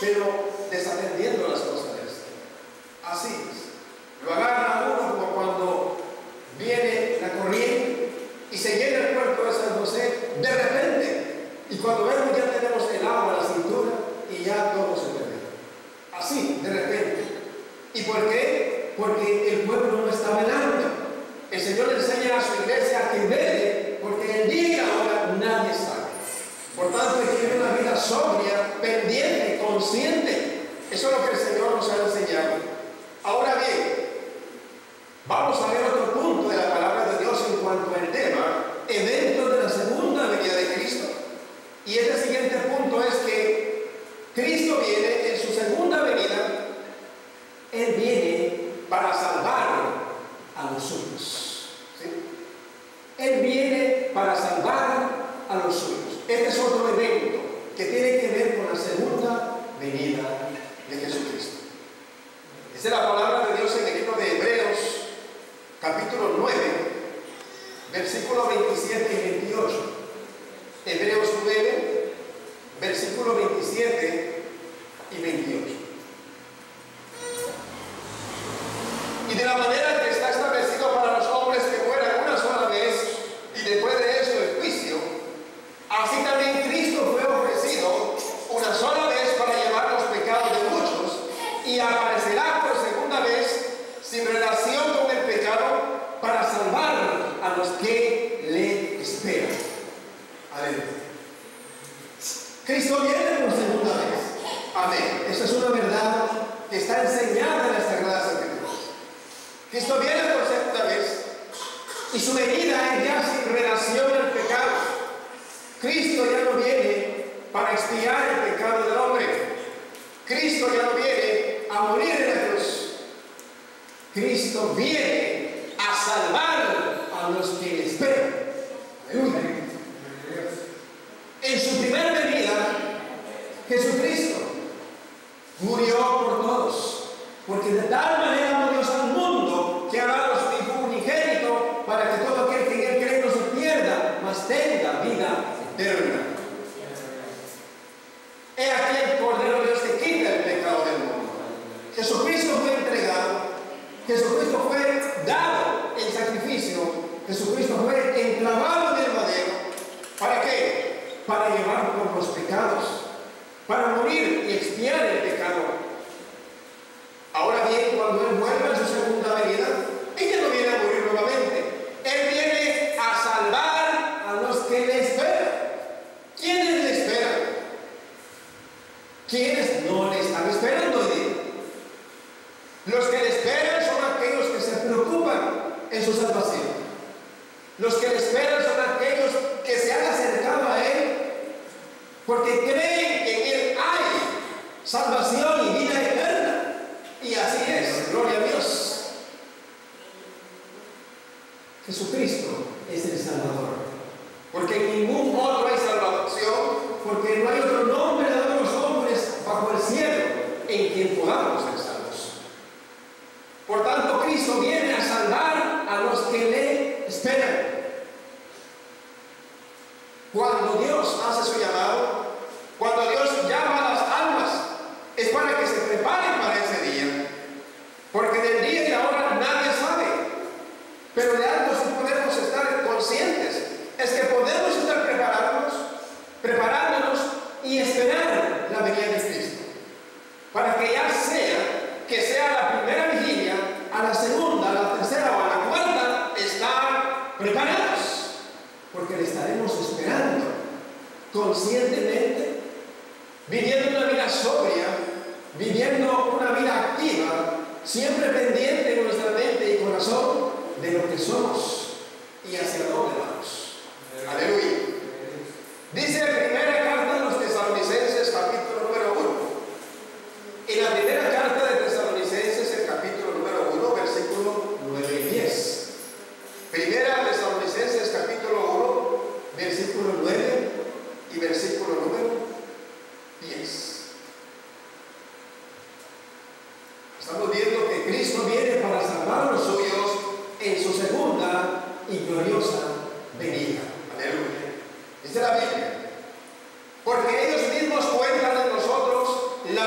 pero desatendiendo las cosas de esto. Así es. Lo agarra a uno como cuando viene la corriente y se llena el puerto de San José de repente. Y cuando vemos ya tenemos el agua a la cintura y ya todo se perdió. Así, de repente. ¿Y por qué? Porque el pueblo no está velando. El Señor le enseña a su iglesia que vele, porque el día y la hora nadie sabe. Por tanto, hay que vivir una vida sobria, pendiente, consciente. Eso es lo que el Señor nos ha enseñado. Ahora bien, vamos a ver otro punto de la palabra de Dios en cuanto al tema eventos de la segunda venida de Cristo. Y este siguiente punto es que Cristo viene en su segunda venida. Él viene para salvar a los suyos. ¿Sí? Él viene para salvar a los suyos. Este es otro evento que tiene que ver con la segunda venida de Jesucristo. Esa es la palabra de Dios en el libro de Hebreos, capítulo 9, versículos 27 y 28. Hebreos 9, versículos 27 y 28. Y de la manera que está establecido para los hombres que mueran una sola vez y después de eso el juicio, así también Cristo fue ofrecido una sola vez para llevar los pecados de muchos y aparecerá por segunda vez sin relación con el pecado para salvar a los que le esperan. Aleluya. Cristo viene por segunda vez. Amén. Esa es una verdad que está enseñada en las Sagradas Escrituras. Cristo viene por segunda vez y su venida es ya sin relación al pecado. Cristo ya no viene para expiar el pecado del hombre. Cristo ya no viene a morir en la cruz. Cristo viene a salvar a los que le esperan. Aleluya. En su primera venida, Jesucristo murió por todos, porque de tal manera amó Dios al mundo que ha dado a su Hijo unigénito para que todo aquel que en él cree no se pierda, mas tenga vida eterna. He aquí el Cordero de Dios que quita el pecado del mundo. Jesucristo fue entregado, Jesucristo fue dado en sacrificio, Jesucristo fue enclavado en el madero. ¿Para qué? Para llevar por los pecados, para morir y expiar el pecado. Ahora bien, cuando Él vuelva en su segunda venida, ella no viene a morir nuevamente. Él viene a salvar a los que le esperan. ¿Quiénes le esperan? ¿Quiénes no le están esperando hoy día? Los que le esperan son aquellos que se preocupan en su salvación. Los que le esperan son aquellos que se han acercado a Él porque creen que en Él hay salvación y vida eterna. Y así es, gloria a Dios. Jesucristo es el Salvador, porque en ningún otro hay salvación, porque no hay otro nombre dado a los hombres bajo el cielo en quien podamos ser salvos. Por tanto, Cristo viene a salvar a los que le esperan. Cuando Dios hace su llamado, cuando Dios llama a las almas, es para que se preparen para ese día. Porque del día y la hora nadie sabe. Pero de algo sí podemos estar conscientes. Es que podemos estar preparándonos y esperar la venida de Cristo. Para que ya sea, que sea la primera vigilia, a la segunda, a la tercera o a la cuarta, estar preparados. Porque le estaremos esperando conscientemente, viviendo una vida sobria, viviendo una vida activa, siempre pendiente en nuestra mente y corazón de lo que somos y hacia dónde vamos. Aleluya. Dice la primera carta de los Tesalonicenses, capítulo número 1. En la primera carta de Tesalonicenses, el capítulo número 1, versículo 9 y 10. Primera Tesalonicenses, capítulo 1, versículo 9 y versículo número 10. Estamos viendo que Cristo viene para salvar a los suyos en su segunda y gloriosa venida. Aleluya. Dice la Biblia: porque ellos mismos cuentan de nosotros la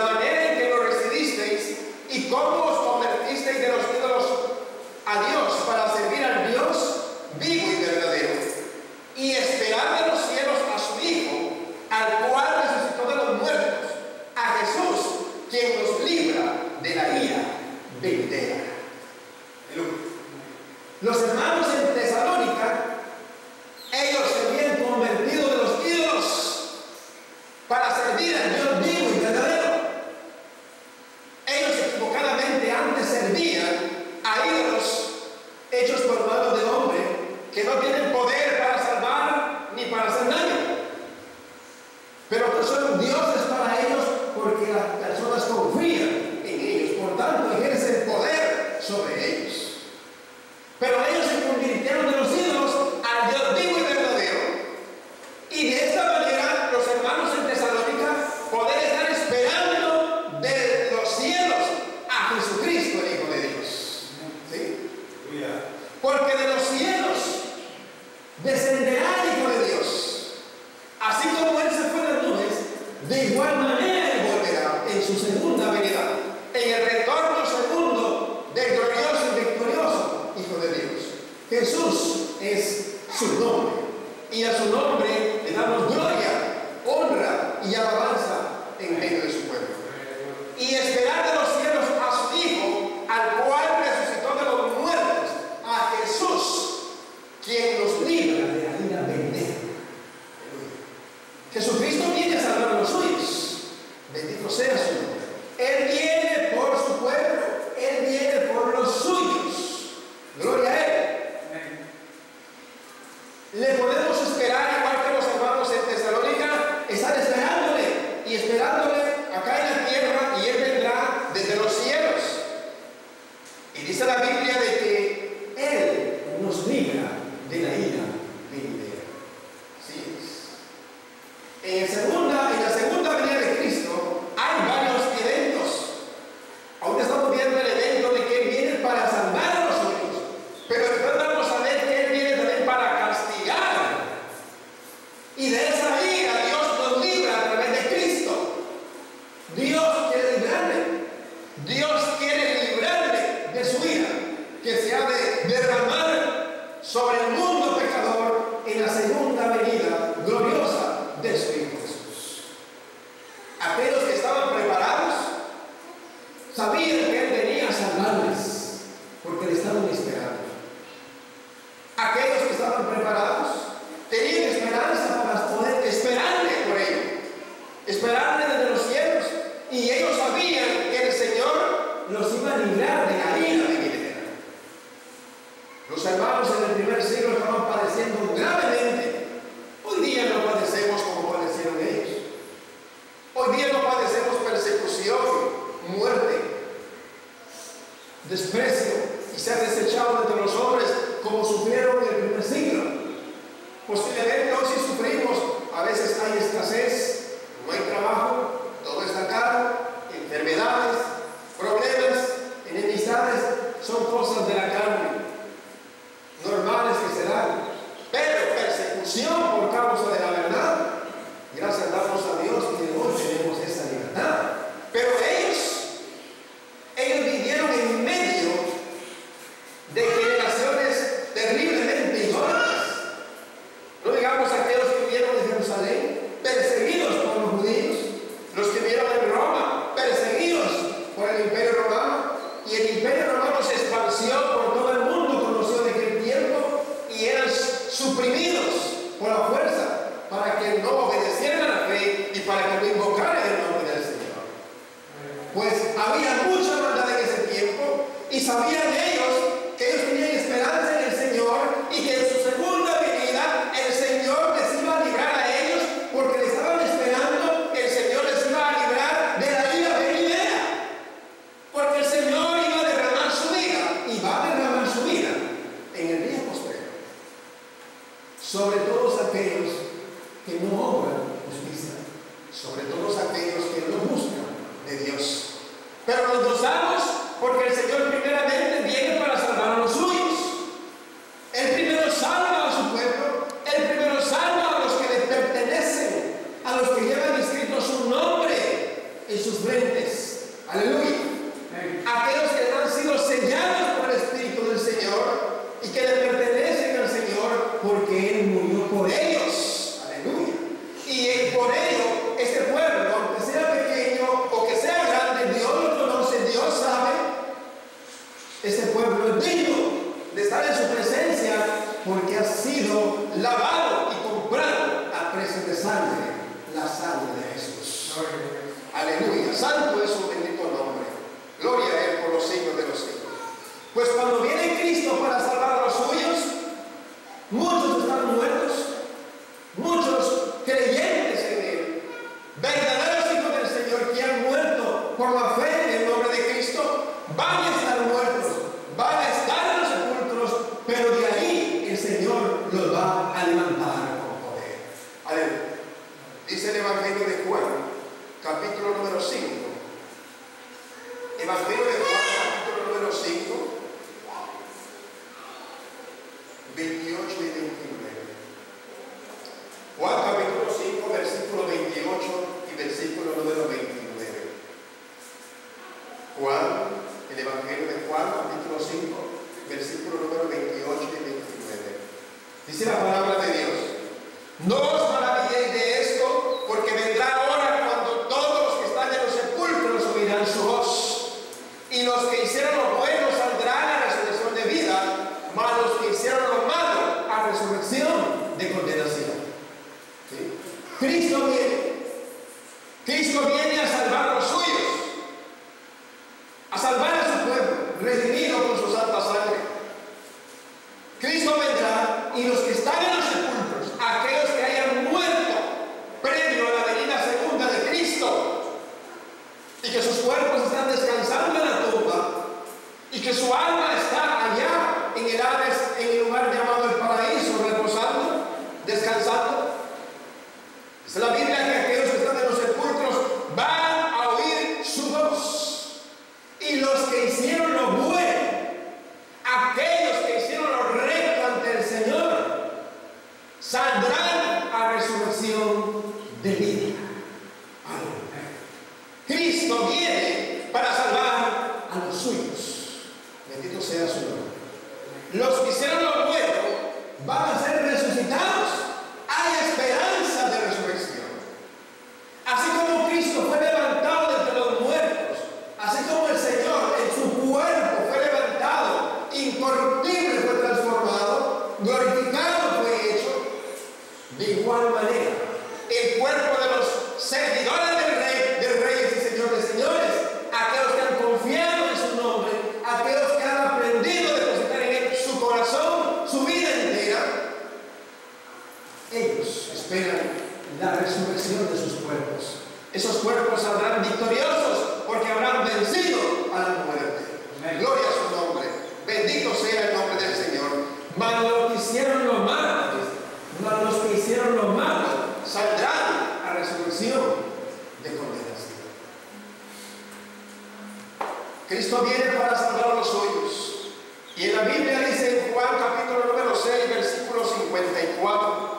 igual manera Él volverá en su segunda venida, en el retorno segundo del glorioso y victorioso Hijo de Dios. Jesús es su nombre, y a su nombre le damos gloria, honra y alabanza en medio de su pueblo. Y esperar de los cielos a su Hijo, al cual resucitó de los muertos, a Jesús, quien nos libra de la ira venidera. Jesucristo viene a salvar a los suyos. Bendito sea su nombre. Él viene por su pueblo, Él viene por los suyos. Gloria a Él. Le podemos esperar, igual que los hermanos en Tesalónica, están esperándole y esperándole acá en la tierra, y Él vendrá desde los cielos. Y dice la Biblia de que Él nos libra de la ira venidera. Así es. En la segunda venida de Cristo hay varios eventos. Ahora estamos viendo el evento de que Él viene para salvar a los suyos, pero después vamos a ver que Él viene también para castigar. Y de esa ira Dios nos libra a través de Cristo. Dios quiere librarle. Dios quiere librarle de su ira, que se ha de derramar sobre el mundo pecador en la segunda venida gloriosa de su Hijo Jesús. Aquellos que estaban preparados sabían que Él venía a salvarles, porque le estaban esperando. Aquellos que estaban preparados tenían esperanza para poder esperarle por ello, esperarle desde los cielos, y ellos sabían que el Señor los iba a librar de la ira venidera. Los hermanos en el primer siglo estaban padeciendo gravemente. Hoy día no padecemos como padecieron ellos. Hoy día no padecemos persecución, muerte, desprecio y ser desechados entre los hombres como sufrieron en el primer siglo. Posiblemente hoy sí sufrimos. A veces hay escasez, no hay trabajo, todo está caro, enfermedades, problemas, enemistades, son cosas de la carne, normales que se dan. Pero persecución por causa de la verdad, gracias damos a Dios que hoy tenemos esa libertad. Pero ellos vivieron en medio de generaciones terriblemente idólatras. No digamos aquellos que vivieron en Jerusalén, perseguidos por los judíos, los que vivieron en Roma, perseguidos por el Imperio Romano, y el Imperio Romano se esparció por todo el mundo conocido de aquel tiempo, y eran suprimidos por la fuerza para que no obedecieran a la fe y para que no invocaran el nombre del Señor. Pues había mucha maldad en ese tiempo, y sabían ellos que ellos tenían esperanza en el Señor, y que en su segunda venida el Señor les iba a librar a ellos, porque le estaban esperando que el Señor les iba a librar de la ira venidera, porque el Señor iba a derramar su ira, y va a derramar su ira en el día postrero sobre todos aquellos que no obran justicia, sobre todos aquellos que no buscan de Dios. Pero nos gozamos porque el Señor primeramente viene para salvar a los suyos. Él primero salva a su pueblo, Él primero salva a los que le pertenecen, a los que llevan escrito su nombre en sus frentes. Aleluya. Aquellos que han sido sellados por el Espíritu del Señor y que le pertenecen al Señor porque Él murió por ellos. Aleluya. Y por ello, este pueblo, aunque sea pequeño o que sea grande, Dios lo conoce, Dios sabe. Este pueblo es digno de estar en su presencia porque ha sido lavado y comprado a precio de sangre, la sangre de Jesús. Aleluya. Santo es su bendito nombre. Gloria a Él por los siglos de los siglos. Pues cuando viene Cristo para salvar a los suyos, muchos están muertos, muchos creyentes en Él, verdaderos hijos del Señor que han muerto por la fe en el nombre de Cristo, van a estar muertos, van a estar en los sepulcros, pero de ahí el Señor los va a levantar con poder. Aleluya. Dice el Evangelio de Juan, capítulo número 5. Evangelio de Juan, capítulo número 5, 28 y 29. Juan capítulo 5, versículo 28 y versículo número 29. Juan, el Evangelio de Juan, capítulo 5, versículo número 28 y 29. Dice la palabra de Dios: no os maravilléis de esto, porque vendrá hora cuando todos los que están en los sepulcros oirán su voz, y los que hicieron lo bueno saldrán a resurrección de vida, mas los que hicieron lo malo a resurrección de condenación. ¿Sí? Cristo viene a salvar a los suyos, a salvar a su pueblo, redimido con su santa sangre. Cristo vendrá, y los que están en los sepulcros, aquellos que hayan muerto previo a la venida segunda de Cristo, y que sus cuerpos están descansando en la tumba, y que su alma está allá en el Hades, en el lugar llamado el paraíso, reposando, descansando. Dice la Biblia que aquellos que están en los sepulcros van a oír su voz, y los que hicieron lo bueno, aquellos que hicieron lo recto ante el Señor, saldrán a resurrección de vida. Cristo viene para salvar a los suyos. Bendito sea su nombre. Los que hicieron lo bueno van a ser resucitados. Hay esperanza de resurrección. Así como Cristo fue levantado de entre los muertos, así como el Señor en su cuerpo fue levantado, incorruptible fue transformado, glorificado fue hecho, de igual manera el cuerpo de los servidores del Rey, de reyes y señores de señores, aquellos que han confiado en su nombre, aquellos que han aprendido a depositar en él su corazón, su vida entera, ellos esperan la resurrección de sus cuerpos. Esos cuerpos saldrán victoriosos porque habrán vencido a la muerte. Gloria a su nombre. Bendito sea el nombre del Señor. Mas los que hicieron lo malo, saldrán a resurrección de condenación. Cristo viene para salvar a los suyos. Y en la Biblia dice en Juan capítulo número 6, versículo 54.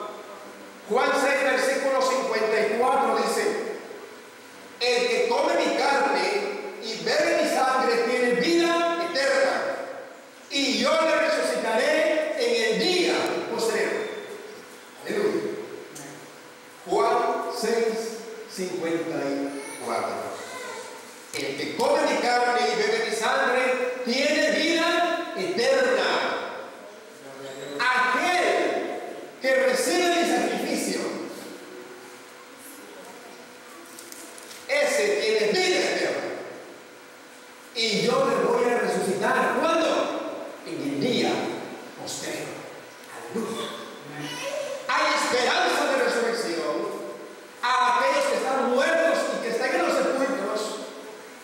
Juan 6, versículo 54 dice: el que come mi carne y bebe mi sangre tiene vida eterna, y yo le resucitaré en el día postrero. Aleluya. Juan 6, 54. El que come mi carne y bebe mi sangre tiene vida eterna. Aquel que recibe mi sacrificio, ese tiene vida eterna. Y yo le voy a resucitar. ¿Cuándo? En el día postrero. Aleluya. Hay esperanza de resurrección a aquellos que están muertos y que están en los sepulcros,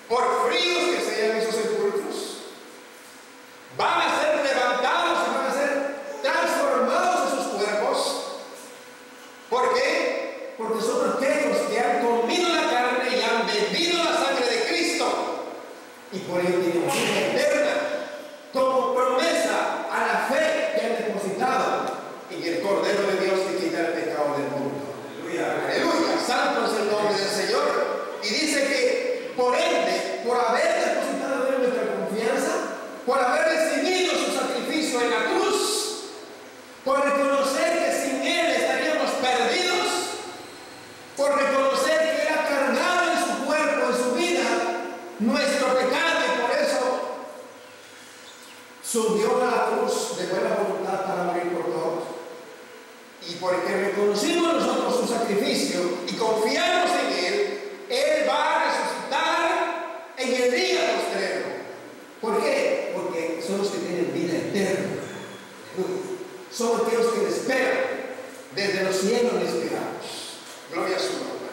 por fríos que sean esos sepulcros. Van a ser levantados y van a ser transformados en sus cuerpos. ¿Por qué? Porque son aquellos que han comido la carne y han bebido la sangre de Cristo, y por ello tienen vida eterna, como promesa a la fe que han depositado en el Cordero de Dios que quita el pecado del mundo. Aleluya. Aleluya. Santo es el nombre del Señor. Y dice que por ende, por haber depositado en nuestra confianza, por haber recibido su sacrificio en la cruz, por reconocer que sin Él estaríamos perdidos, por reconocer que Él ha cargado en su cuerpo, en su vida, nuestro pecado, y por eso subió a la cruz de buena voluntad para morir por todos. Y porque reconocimos nosotros su sacrificio y confiamos en Él va a resucitar en el día postrero. ¿Por qué? Porque son los que tienen vida eterna. Son aquellos que le esperan. Desde los cielos le esperamos. Gloria a su nombre.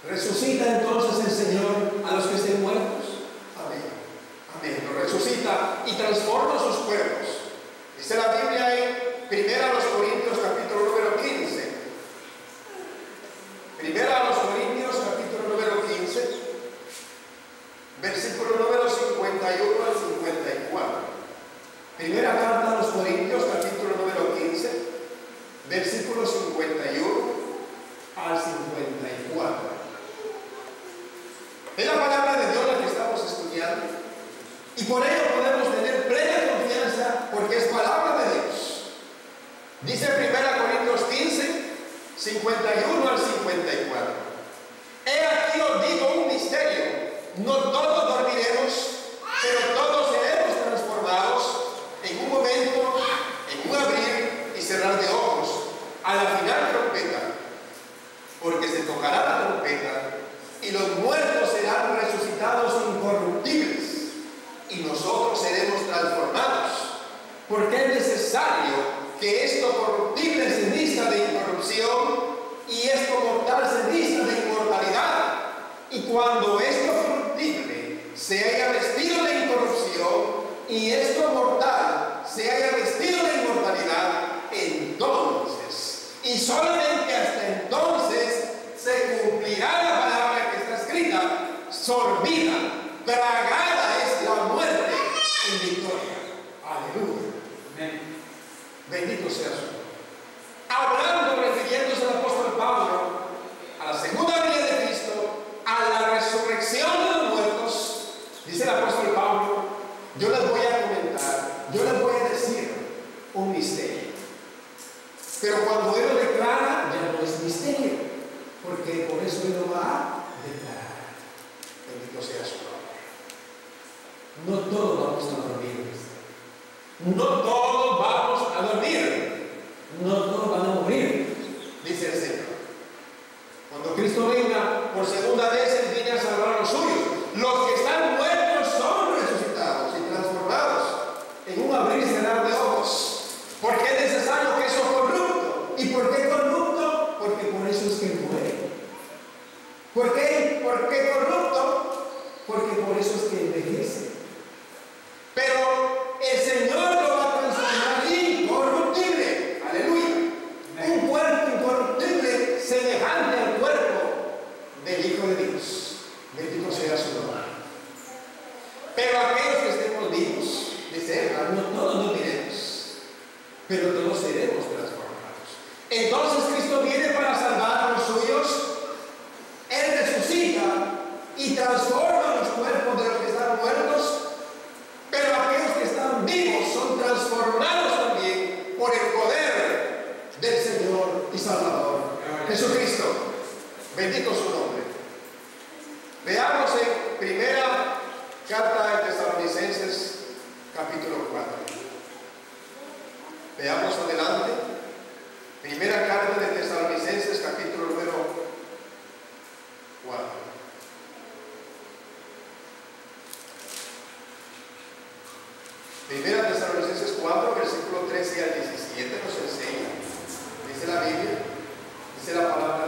Resucita entonces el Señor a los que estén muertos. Amén. Amén. Lo resucita y transforma sus cuerpos. Dice la Biblia en 1 Corintios capítulo número 15. 1 Corintios capítulo número 15, versículo número 51 al 54. Primera carta a los Corintios capítulo número 15, versículo 51 al 54. Y por ello podemos tener plena confianza porque es palabra de Dios. Dice 1 Corintios 15, 51 al 54. He aquí os digo un misterio. No todos dormiremos, pero todos seremos transformados en un momento, en un abrir y cerrar de ojos, a la final trompeta. Porque se tocará la trompeta y los muertos serán resucitados incorruptibles y nosotros seremos transformados. Porque es necesario que esto corruptible se vista de incorrupción y esto mortal se vista de inmortalidad. Y cuando esto corruptible se haya vestido de incorrupción y esto mortal se haya vestido de inmortalidad, entonces, y solamente hasta entonces, se cumplirá la palabra que está escrita: sorbida, tragada es la muerte en victoria. Aleluya. Amén. Bendito sea su nombre. Hablando, refiriéndose al apóstol Pablo a la segunda venida de Cristo, a la resurrección de los muertos, dice el apóstol Pablo: yo les voy a comentar, yo les voy a decir un misterio. Pero cuando Él lo declara, ya no es misterio, porque por eso Él lo va a declarar. Bendito sea su nombre. No todos vamos a dormir. No todos vamos a dormir. No todos van a morir, dice el Señor. Cuando Cristo venga por segunda vez, Él viene a salvar a los suyos. Los que están muertos son resucitados y transformados en un abrir y cerrar de ojos. Porque es necesario que eso corrupto. ¿Y por qué corrupto? Porque por eso es que muere. ¿Por qué? ¿Por qué corrupto? Porque por eso es que envejece. Pero el Señor lo va a transformar incorruptible. Aleluya. Un cuerpo incorruptible semejante al cuerpo del Hijo de Dios. Bendito sea su nombre. Pero aquellos que estemos vivos, dice, no todos dormiremos, pero todos seremos transformados. Entonces Cristo viene para salvar a los suyos. Él resucita y transforma los cuerpos de los que están muertos, pero aquellos que están vivos son transformados también por el poder del Señor y Salvador Jesucristo. Bendito su nombre. Veamos en primera carta de Tesalonicenses, capítulo 4. Veamos adelante. Primera carta de Tesalonicenses, capítulo número 4. Primera Tesalonicenses 4, versículo 13 al 17 nos enseña. Dice la Biblia, dice la palabra